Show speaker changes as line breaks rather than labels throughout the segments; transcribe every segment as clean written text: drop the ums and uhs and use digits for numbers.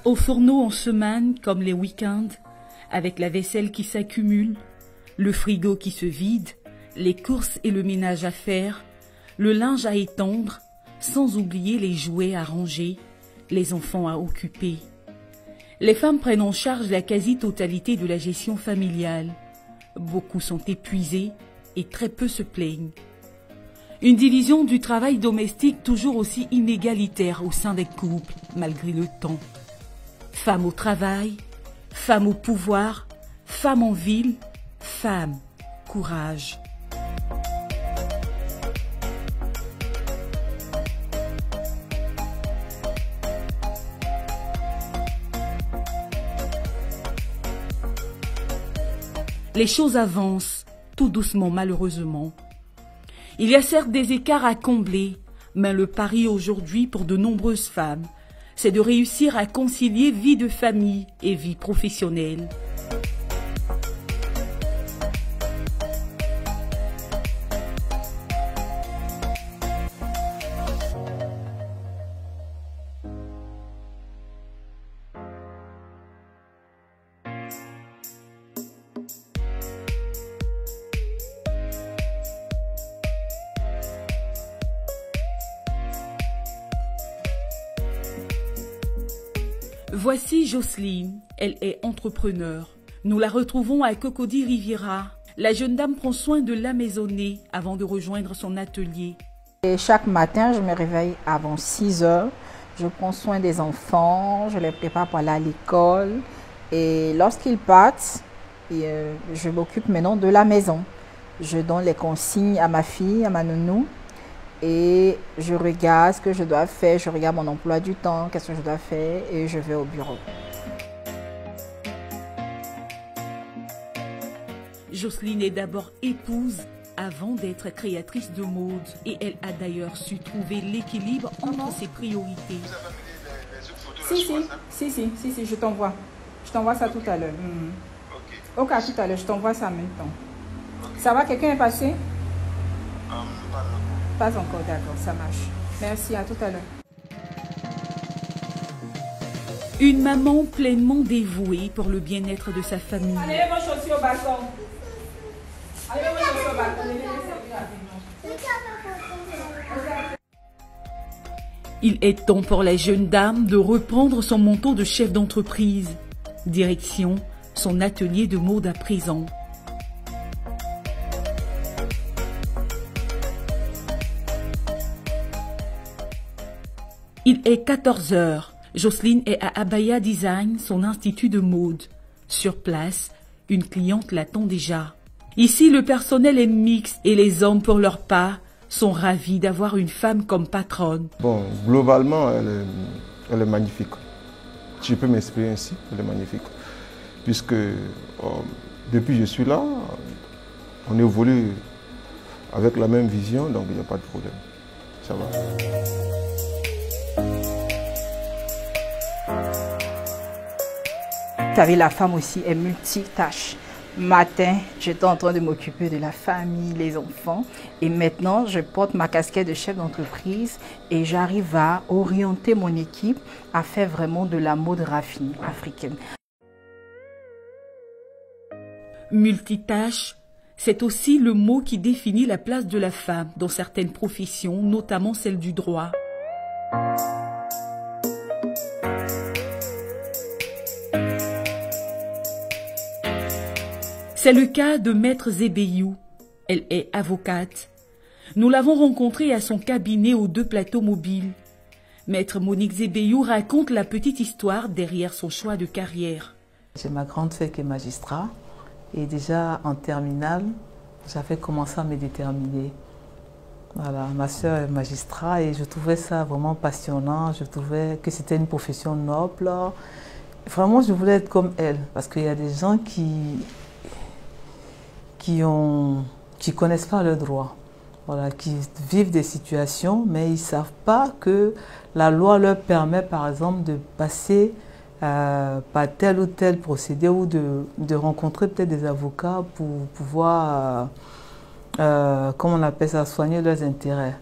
Au fourneau en semaine comme les week-ends, avec la vaisselle qui s'accumule, le frigo qui se vide, les courses et le ménage à faire, le linge à étendre, sans oublier les jouets à ranger, les enfants à occuper. Les femmes prennent en charge la quasi-totalité de la gestion familiale. Beaucoup sont épuisées et très peu se plaignent. Une division du travail domestique toujours aussi inégalitaire au sein des couples, malgré le temps. Femmes au travail, femmes au pouvoir, femmes en ville, femmes, courage. Les choses avancent, tout doucement malheureusement. Il y a certes des écarts à combler, mais le pari aujourd'hui pour de nombreuses femmes, c'est de réussir à concilier vie de famille et vie professionnelle. Voici Jocelyne, elle est entrepreneure. Nous la retrouvons à Cocody Riviera. La jeune dame prend soin de la maisonnée avant de rejoindre son atelier.
Et chaque matin, je me réveille avant 6 heures. Je prends soin des enfants, je les prépare pour aller à l'école. Et lorsqu'ils partent, je m'occupe maintenant de la maison. Je donne les consignes à ma fille, à ma nounou. Et je regarde ce que je dois faire, je regarde mon emploi du temps, qu'est-ce que je dois faire et je vais au bureau.
Jocelyne est d'abord épouse avant d'être créatrice de mode et elle a d'ailleurs su trouver l'équilibre entre ses priorités.
Si, je t'envoie. Je t'envoie ça tout à l'heure. Ok, à tout à l'heure, je t'envoie ça en même temps. Ça va, quelqu'un est passé? Pas encore, d'accord, ça marche. Merci, à tout à l'heure.
Une maman pleinement dévouée pour le bien-être de sa famille.
Allez, moi je suis au balcon. Allez, moi je suis au balcon.
Il est temps pour la jeune dame de reprendre son manteau de chef d'entreprise. Direction, son atelier de mode à présent. Il est 14 heures. Jocelyne est à Abaya Design, son institut de mode. Sur place, une cliente l'attend déjà. Ici, le personnel est mixte et les hommes, pour leur part, sont ravis d'avoir une femme comme patronne.
Bon, globalement, elle est magnifique. Je peux m'exprimer ainsi, elle est magnifique. Puisque depuis que je suis là, on évolue avec la même vision, donc il n'y a pas de problème. Ça va.
Vous savez, la femme aussi est multitâche. Matin, j'étais en train de m'occuper de la famille, les enfants. Et maintenant, je porte ma casquette de chef d'entreprise et j'arrive à orienter mon équipe à faire vraiment de la mode raffinée africaine.
Multitâche, c'est aussi le mot qui définit la place de la femme dans certaines professions, notamment celle du droit. C'est le cas de Maître Zébéiou. Elle est avocate. Nous l'avons rencontrée à son cabinet aux 2 plateaux mobiles. Maître Monique Zébéiou raconte la petite histoire derrière son choix de carrière.
J'ai ma grande sœur qui est magistrat et déjà en terminale, j'avais commencé à me déterminer. Voilà, ma sœur est magistrat et je trouvais ça vraiment passionnant. Je trouvais que c'était une profession noble. Vraiment, je voulais être comme elle parce qu'il y a des gens qui connaissent pas le droit, voilà, qui vivent des situations, mais ils ne savent pas que la loi leur permet, par exemple, de passer par tel ou tel procédé ou de rencontrer peut-être des avocats pour pouvoir, comment on appelle ça, soigner leurs intérêts.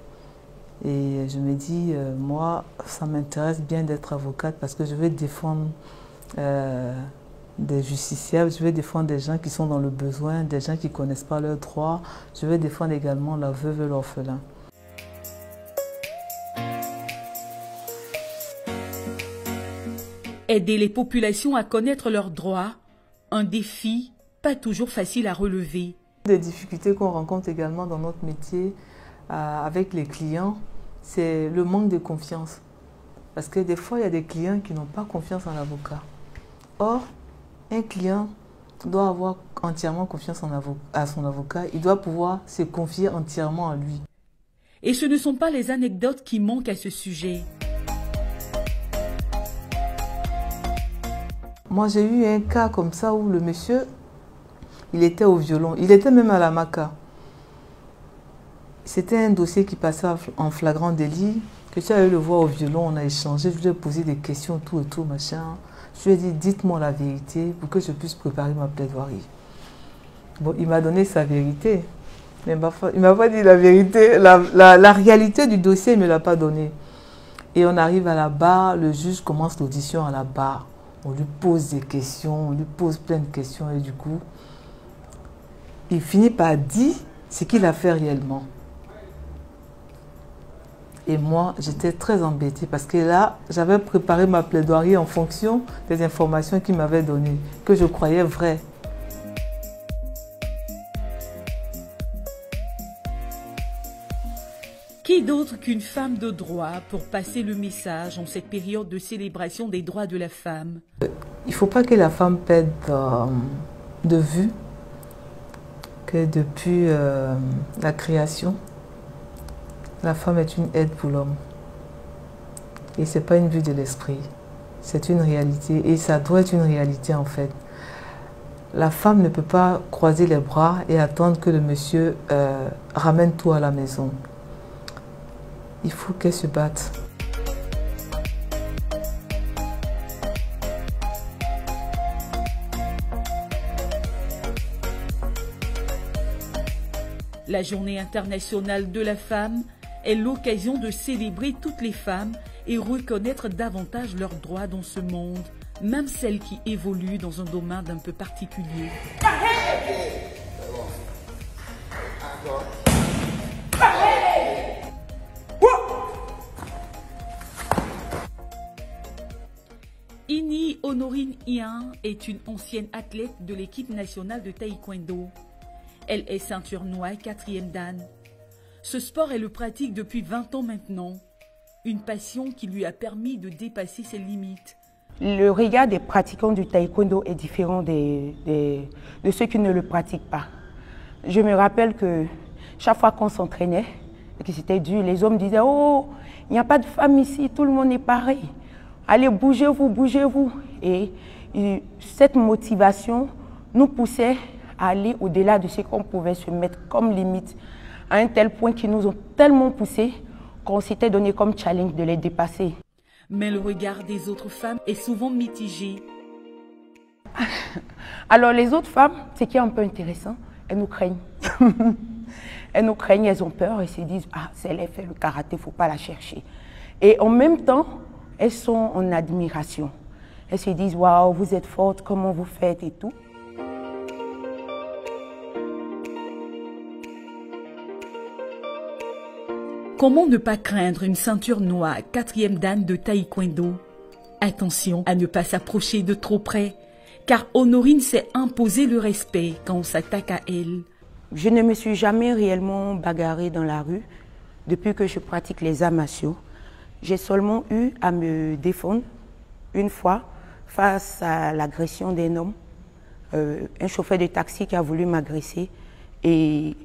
Et je me dis, moi, ça m'intéresse bien d'être avocate parce que je vais défendre des justiciables, je vais défendre des gens qui sont dans le besoin, des gens qui ne connaissent pas leurs droits. Je vais défendre également la veuve et l'orphelin.
Aider les populations à connaître leurs droits, un défi pas toujours facile à relever.
Des difficultés qu'on rencontre également dans notre métier avec les clients, c'est le manque de confiance. Parce que des fois, il y a des clients qui n'ont pas confiance en l'avocat. Or, un client doit avoir entièrement confiance à son avocat. Il doit pouvoir se confier entièrement à lui.
Et ce ne sont pas les anecdotes qui manquent à ce sujet.
Moi, j'ai eu un cas comme ça où le monsieur, il était au violon. Il était même à la maca. C'était un dossier qui passait en flagrant délit. Que tu allé le voir au violon, on a échangé. Je lui ai posé des questions, tout et tout, machin. Je lui ai dit, dites-moi la vérité pour que je puisse préparer ma plaidoirie. Bon, il m'a donné sa vérité. Mais il ne m'a pas dit la vérité. La réalité du dossier, il ne me l'a pas donné. Et on arrive à la barre, le juge commence l'audition à la barre. On lui pose des questions, on lui pose plein de questions et du coup, il finit par dire ce qu'il a fait réellement. Et moi, j'étais très embêtée parce que là, j'avais préparé ma plaidoirie en fonction des informations qu'il m'avait données, que je croyais vraies.
Qui d'autre qu'une femme de droit pour passer le message en cette période de célébration des droits de la femme?
Il ne faut pas que la femme perde de vue que depuis la création, la femme est une aide pour l'homme. Et ce n'est pas une vue de l'esprit, c'est une réalité. Et ça doit être une réalité en fait. La femme ne peut pas croiser les bras et attendre que le monsieur ramène tout à la maison. Il faut qu'elle se batte.
La Journée internationale de la femme est l'occasion de célébrer toutes les femmes et reconnaître davantage leurs droits dans ce monde, même celles qui évoluent dans un domaine un peu particulier. Ini Honorine Ian est une ancienne athlète de l'équipe nationale de taekwondo. Elle est ceinture noire 4e dan. Ce sport, elle le pratique depuis 20 ans maintenant. Une passion qui lui a permis de dépasser ses limites.
Le regard des pratiquants du taekwondo est différent de ceux qui ne le pratiquent pas. Je me rappelle que chaque fois qu'on s'entraînait, et que c'était dur, les hommes disaient « Oh, il n'y a pas de femmes ici, tout le monde est pareil. Allez, bougez-vous, bougez-vous. » Et cette motivation nous poussait à aller au-delà de ce qu'on pouvait se mettre comme limite, à un tel point qu'ils nous ont tellement poussés qu'on s'était donné comme challenge de les dépasser.
Mais le regard des autres femmes est souvent mitigé.
Alors les autres femmes, ce qui est un peu intéressant, elles nous craignent. Elles nous craignent, elles ont peur, elles se disent « Ah, si elle a fait le karaté, il ne faut pas la chercher. » Et en même temps, elles sont en admiration. Elles se disent « Waouh, vous êtes forte, comment vous faites et tout. »
Comment ne pas craindre une ceinture noire 4e dan de taekwondo? Attention à ne pas s'approcher de trop près, car Honorine s'est imposé le respect quand on s'attaque à elle.
Je ne me suis jamais réellement bagarrée dans la rue depuis que je pratique les arts martiaux. J'ai seulement eu à me défendre une fois face à l'agression d'un homme, un chauffeur de taxi qui a voulu m'agresser. Et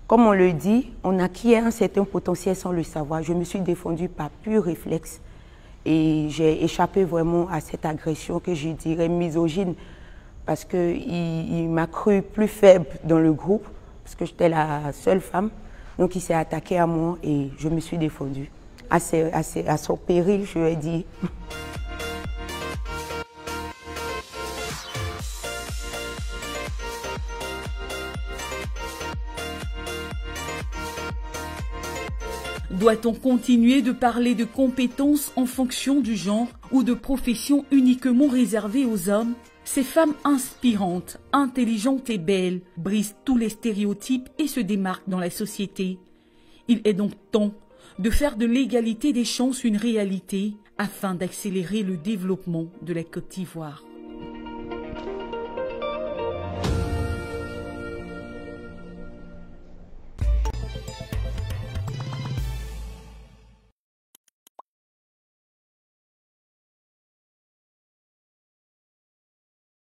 comme on le dit, on acquiert un certain potentiel sans le savoir. Je me suis défendue par pur réflexe et j'ai échappé vraiment à cette agression que je dirais misogyne parce qu'il m'a cru plus faible dans le groupe parce que j'étais la seule femme. Donc il s'est attaqué à moi et je me suis défendue. À son péril, je lui ai dit.
Doit-on continuer de parler de compétences en fonction du genre ou de professions uniquement réservées aux hommes? Ces femmes inspirantes, intelligentes et belles brisent tous les stéréotypes et se démarquent dans la société. Il est donc temps de faire de l'égalité des chances une réalité afin d'accélérer le développement de la Côte d'Ivoire.